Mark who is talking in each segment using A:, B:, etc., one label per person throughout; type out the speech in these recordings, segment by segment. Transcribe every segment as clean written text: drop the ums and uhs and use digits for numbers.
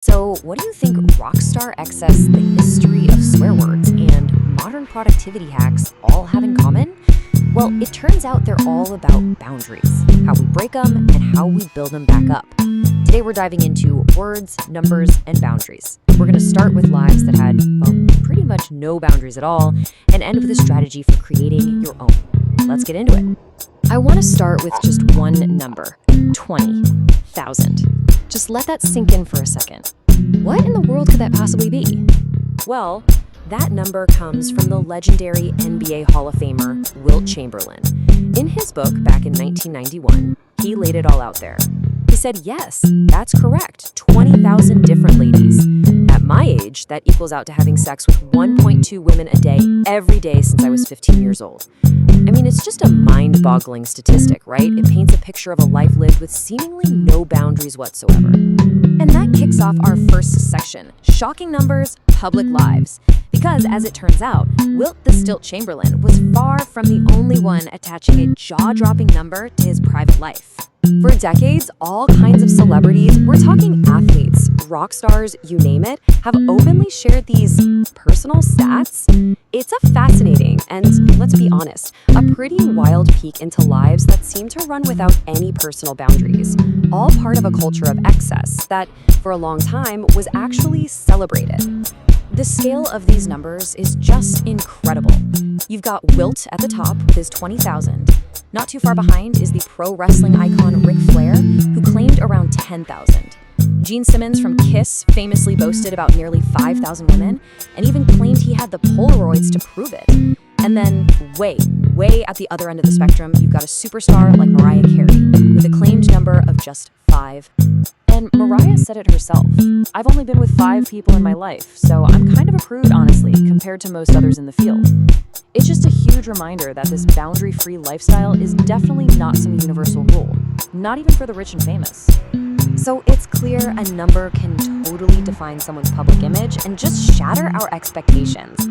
A: So, what do you think rockstar excess, the history of swear words, and modern productivity hacks all have in common? Well, it turns out they're all about boundaries, how we break them and how we build them back up. Today we're diving into words, numbers, and boundaries. We're going to start with lives that had, well, pretty much no boundaries at all, and end with a strategy for creating your own. Let's get into it. I want to start with just one number, 20,000. Just let that sink in for a second. What in the world could that possibly be? Well, that number comes from the legendary NBA Hall of Famer Wilt Chamberlain. In his book back in 1991, he laid it all out there. He said, yes, that's correct, 20,000 different ladies. At my age, that equals out to having sex with 1.2 women a day every day since I was 15 years old. I mean, it's just a mind-boggling statistic, right? It paints a picture of a life lived with seemingly no boundaries whatsoever. And that kicks off our first section, shocking numbers, public lives. Because, as it turns out, Wilt the Stilt Chamberlain was far from the only one attaching a jaw-dropping number to his private life. For decades, all kinds of celebrities, we're talking athletes, rock stars, you name it, have openly shared these personal stats. It's a fascinating and, let's be honest, a pretty wild peek into lives that seem to run without any personal boundaries, all part of a culture of excess that, for a long time, was actually celebrated. The scale of these numbers is just incredible. You've got Wilt at the top with his 20,000. Not too far behind is the pro wrestling icon Ric Flair, who claimed around 10,000. Gene Simmons from Kiss famously boasted about nearly 5,000 women, and even claimed he had the Polaroids to prove it. And then, way at the other end of the spectrum, you've got a superstar like Mariah Carey, with a claimed number of just 5. And Mariah said it herself. I've only been with 5 people in my life, so I'm kind of a prude, honestly, compared to most others in the field. It's just a huge reminder that this boundary-free lifestyle is definitely not some universal rule, not even for the rich and famous. So it's clear a number can totally define someone's public image and just shatter our expectations.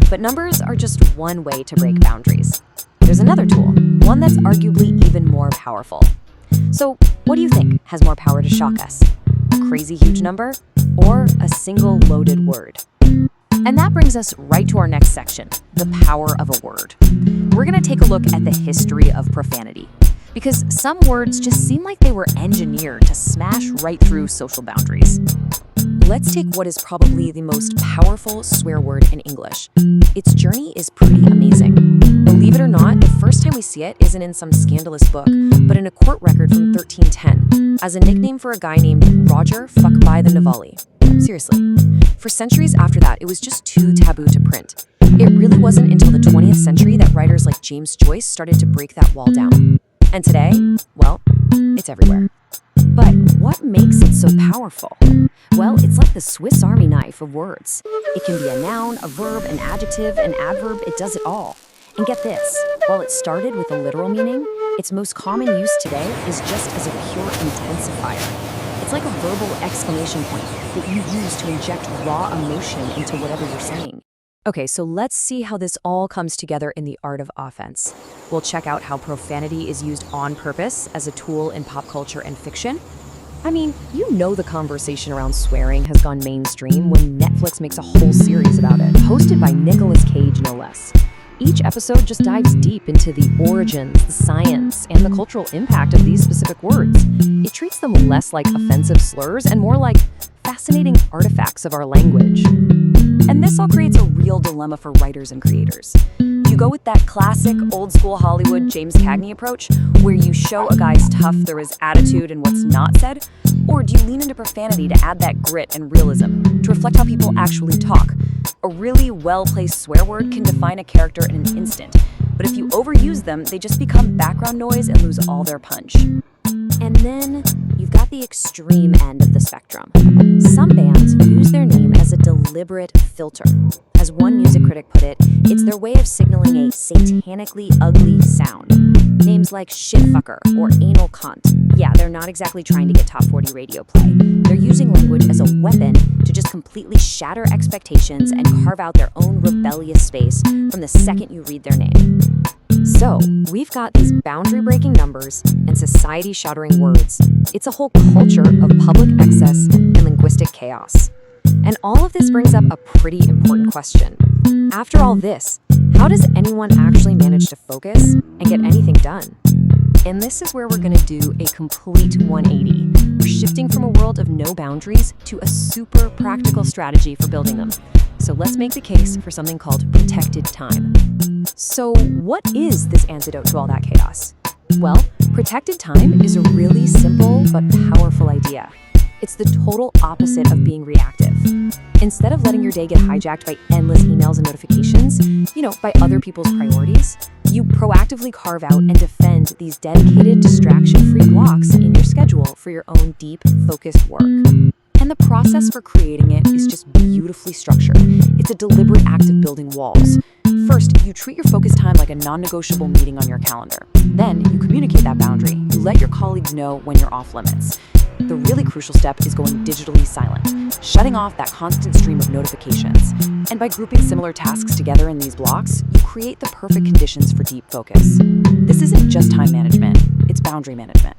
A: But numbers are just one way to break boundaries. There's another tool, one that's arguably even more powerful. So what do you think has more power to shock us? A crazy huge number or a single loaded word? And that brings us right to our next section, the power of a word. We're going to take a look at the history of profanity, because some words just seem like they were engineered to smash right through social boundaries. Let's take what is probably the most powerful swear word in English. Its journey is pretty amazing. Believe it or not, the first time we see it isn't in some scandalous book, but in a court record from 1310, as a nickname for a guy named Roger Fuckby the Navali. Seriously. For centuries after that, it was just too taboo to print. It really wasn't until the 20th century that writers like James Joyce started to break that wall down. And today, well, it's everywhere. But what makes it so powerful? Well, it's like the Swiss Army knife of words. It can be a noun, a verb, an adjective, an adverb, it does it all. And get this, while it started with a literal meaning, its most common use today is just as a pure intensifier. It's like a verbal exclamation point that you use to inject raw emotion into whatever you're saying. Okay, so let's see how this all comes together in the art of offense. We'll check out how profanity is used on purpose as a tool in pop culture and fiction. I mean, you know the conversation around swearing has gone mainstream when Netflix makes a whole series about it, hosted by Nicolas Cage, no less. Each episode just dives deep into the origins, the science, and the cultural impact of these specific words. It treats them less like offensive slurs and more like fascinating artifacts of our language. And this all creates a real dilemma for writers and creators. You go with that classic old-school Hollywood James Cagney approach, where you show a guy's tough, there is attitude in what's not said, or do you lean into profanity to add that grit and realism, to reflect how people actually talk? A really well-placed swear word can define a character in an instant, but if you overuse them, they just become background noise and lose all their punch. And then you've got the extreme end of the spectrum. Some bands use their name as a deliberate filter. As one music critic put it, it's their way of signaling a satanically ugly sound. Names like shitfucker or anal cunt. Yeah, they're not exactly trying to get top 40 radio play. They're using language as a weapon to just completely shatter expectations and carve out their own rebellious space from the second you read their name. So, we've got these boundary-breaking numbers and society-shattering words. It's a whole culture of public excess and linguistic chaos. And all of this brings up a pretty important question. After all this, how does anyone actually manage to focus and get anything done? And this is where we're going to do a complete 180. We're shifting from a world of no boundaries to a super practical strategy for building them. So let's make the case for something called protected time. So what is this antidote to all that chaos? Well, protected time is a really simple but powerful idea. It's the total opposite of being reactive. Instead of letting your day get hijacked by endless emails and notifications, by other people's priorities, you proactively carve out and defend these dedicated, distraction-free blocks in your schedule for your own deep, focused work. And the process for creating it is just beautifully structured. It's a deliberate act of building walls. First, you treat your focus time like a non-negotiable meeting on your calendar. Then, you communicate that boundary. You let your colleagues know when you're off limits. The really crucial step is going digitally silent, shutting off that constant stream of notifications. And by grouping similar tasks together in these blocks, you create the perfect conditions for deep focus. This isn't just time management, it's boundary management.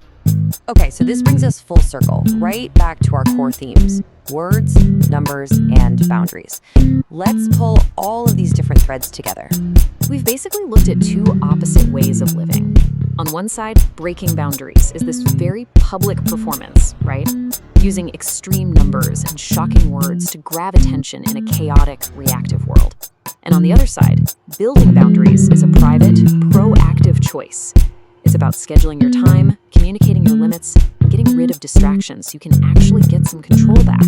A: Okay, so this brings us full circle, right back to our core themes: words, numbers, and boundaries. Let's pull all of these different threads together. We've basically looked at two opposite ways of living. On one side, breaking boundaries is this very public performance, right? Using extreme numbers and shocking words to grab attention in a chaotic, reactive world. And on the other side, building boundaries is a private, proactive choice. It's about scheduling your time, communicating your limits, and getting rid of distractions so you can actually get some control back.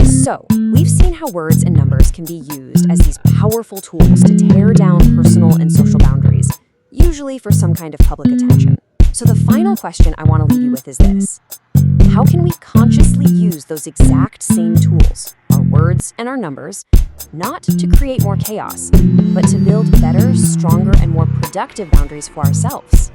A: So, we've seen how words and numbers can be used as these powerful tools to tear down personal and social boundaries, usually for some kind of public attention. So the final question I want to leave you with is this: how can we consciously use those exact same tools, our words and our numbers, not to create more chaos, but to build better, stronger, and more productive boundaries for ourselves?